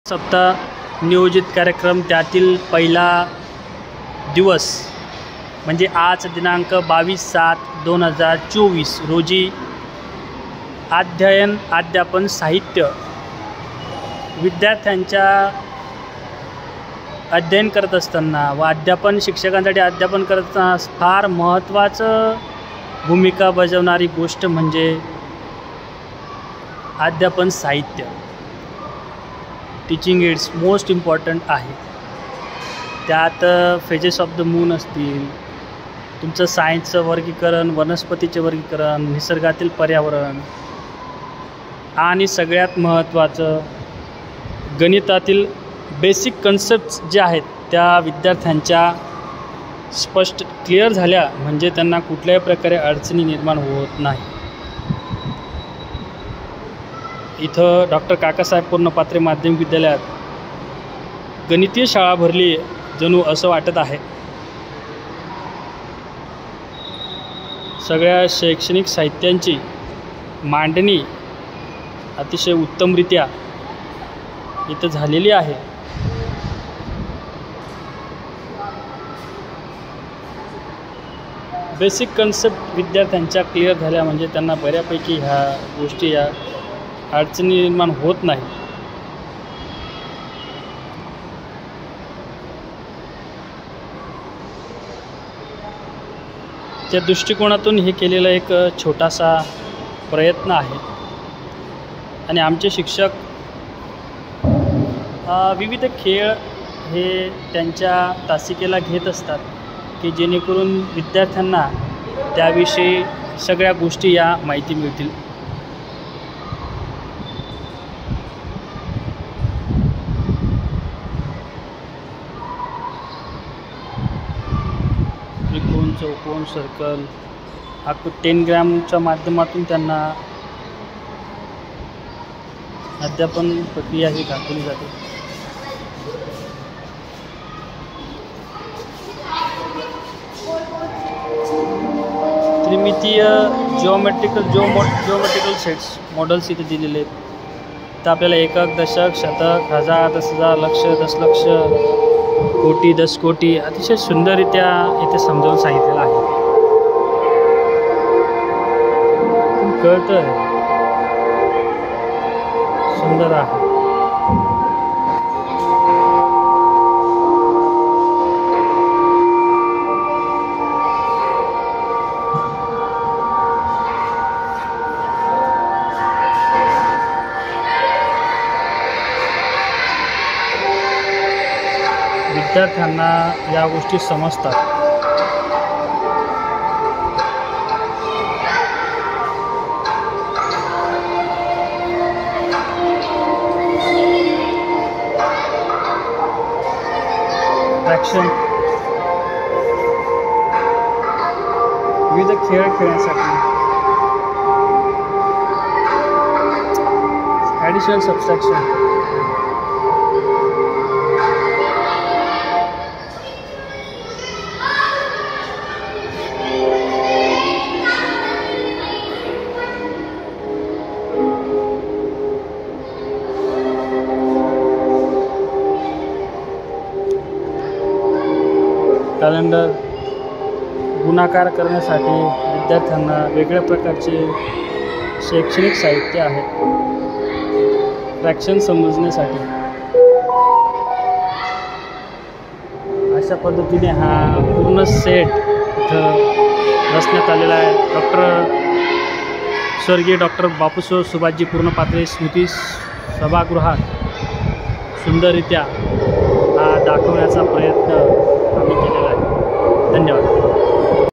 सप्ताह नियोजित कार्यक्रम त्यातील पहिला दिवस म्हणजे आज दिनांक 22/7/2024 रोजी अध्यापन साहित्य विद्यार्थ्यांच्या अध्ययन करत असताना व अध्यापन शिक्षकांसाठी अध्यापन करताना फार महत्त्वाचं भूमिका बजावणारी गोष्ट म्हणजे अध्यापन साहित्य. टीचिंग एड्स मोस्ट इम्पॉर्टंट आहे. त्यात फेजेस ऑफ द मून असतील, तुमचं सायन्सचं वर्गीकरण, वनस्पतीचे वर्गीकरण, निसर्गातील पर्यावरण आणि सगळ्यात महत्त्वाचं गणितातील बेसिक कन्सेप्ट्स जे आहेत त्या विद्यार्थ्यांच्या स्पष्ट क्लिअर झाल्या म्हणजे त्यांना कुठल्याही प्रकारे अडचणी निर्माण होत नाही. इथं डॉक्टर काकासाहेब पूर्णपात्रे माध्यमिक विद्यालयात गणितीय शाळा भरली जणू असं वाटत आहे. सगळ्या शैक्षणिक साहित्यांची मांडणी अतिशय उत्तमरित्या इथं झालेली आहे. बेसिक कन्सेप्ट विद्यार्थ्यांच्या क्लिअर झाल्या म्हणजे त्यांना बऱ्यापैकी ह्या गोष्टी या अडचणी निर्माण होत नाही. त्या दृष्टिकोनातून हे केलेला एक छोटासा प्रयत्न आहे. आणि आमचे शिक्षक विविध खेळ हे त्यांच्या तासिकेला घेत असतात की जेणेकरून विद्यार्थ्यांना त्याविषयी सगळ्या गोष्टी या माहिती मिळतील. त्रिकोण, चौकोन, सर्कल हा 10 ग्रॅमच्या माध्यमातून त्यांना अध्यापन प्रक्रिया ही दाखवली जाते. त्रिमितीय जिओमेट्रिकल सेट्स मॉडेल्स इथे दिलेले आहेत. तर आपल्याला एकक, दशक, शतक, हजार, 10,000, लक्ष, दशलक्ष, कोटी, 10 कोटी अतिशय सुंदररित्या इथे समजावून सांगितलेलं आहे. कळतं आहे, सुंदर आहे. विद्यार्थ्यांना या गोष्टी समजतात. फ्रॅक्शन विविध खेळ खेळण्यासाठी ॲडिशन, सबट्रॅक्शन कॅलेंडर गुणाकार करण्यासाठी विद्यार्थ्यांना वेगळ्या प्रकारचे शैक्षणिक साहित्य आहे. फ्रॅक्शन समजण्यासाठी अशा पद्धतीने हा पूर्ण सेट इथं रचण्यात आलेला आहे. स्वर्गीय डॉक्टर बापूसाहेब सुभाषजी पूर्णपात्रे स्मृती सभागृहात सुंदररित्या हा दाखवण्याचा प्रयत्न आम्ही केलेला आहे. धन्यवाद.